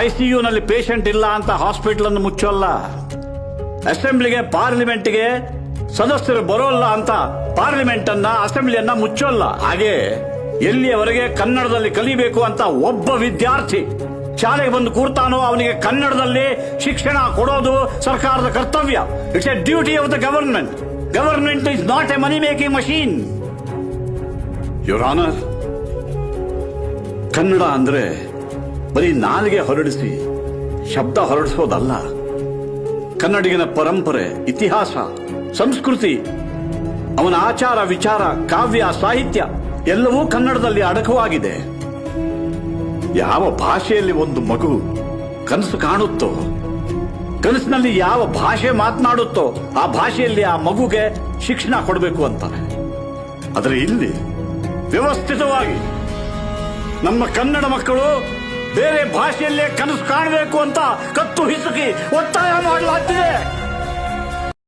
ಐಸಿಯುನಲ್ಲಿ patient ಇಲ್ಲ ಅಂತ hospital ಅನ್ನು ಮುಚ್ಚೋಲ್ಲ. ಅಸೆಂಬ್ಲಿಗೆ ಪಾರ್ಲಿಮೆಂಟ್ಗೆ ಸದಸ್ಯರು ಬರೋಲ್ಲ ಅಂತ ಪಾರ್ಲಿಮೆಂಟ್ ಅನ್ನ ಅಸೆಂಬ್ಲಿಯನ್ನ ಮುಚ್ಚೋಲ್ಲ. ಹಾಗೆ ಎಲ್ಲಿಯವರೆಗೆ ಕನ್ನಡದಲ್ಲಿ ಕಲಿಬೇಕು ಅಂತ ಒಬ್ಬ ವಿದ್ಯಾರ್ಥಿ ಶಾಲೆಗೆ ಬಂದು ಕೂರ್ತಾನೋ ಅವನಿಗೆ ಕನ್ನಡದಲ್ಲಿ ಶಿಕ್ಷಣ ಕೊಡೋದು ಸರ್ಕಾರದ ಕರ್ತವ್ಯ. It's A duty of the government. Government is not A money making machine. Your honour, Kannada ಅಂದ್ರೆ ಬರೀ ನಾಲಿಗೆ ಹೊರಡಿಸಿ ಶಬ್ದ ಹೊರಡಿಸೋದಲ್ಲ. ಕನ್ನಡಿಗನ ಪರಂಪರೆ, ಇತಿಹಾಸ, ಸಂಸ್ಕೃತಿ, ಅವನ ಆಚಾರ ವಿಚಾರ, ಕಾವ್ಯ, ಸಾಹಿತ್ಯ ಎಲ್ಲವೂ ಕನ್ನಡದಲ್ಲಿ ಅಡಕವಾಗಿದೆ. ಯಾವ ಭಾಷೆಯಲ್ಲಿ ಒಂದು ಮಗು ಕನಸು ಕಾಣುತ್ತೋ, ಕನಸಿನಲ್ಲಿ ಯಾವ ಭಾಷೆ ಮಾತನಾಡುತ್ತೋ ಆ ಭಾಷೆಯಲ್ಲಿ ಆ ಮಗುಗೆ ಶಿಕ್ಷಣ ಕೊಡಬೇಕು ಅಂತಾರೆ. ಆದರೆ ಇಲ್ಲಿ ವ್ಯವಸ್ಥಿತವಾಗಿ ನಮ್ಮ ಕನ್ನಡ ಮಕ್ಕಳು ಬೇರೆ ಭಾಷೆಯಲ್ಲೇ ಕನಸು ಕಾಣಬೇಕು ಅಂತ ಕತ್ತು ಹಿಸುಕಿ ಒತ್ತಾಯ ಮಾಡಲಾಗ್ತಿದೆ.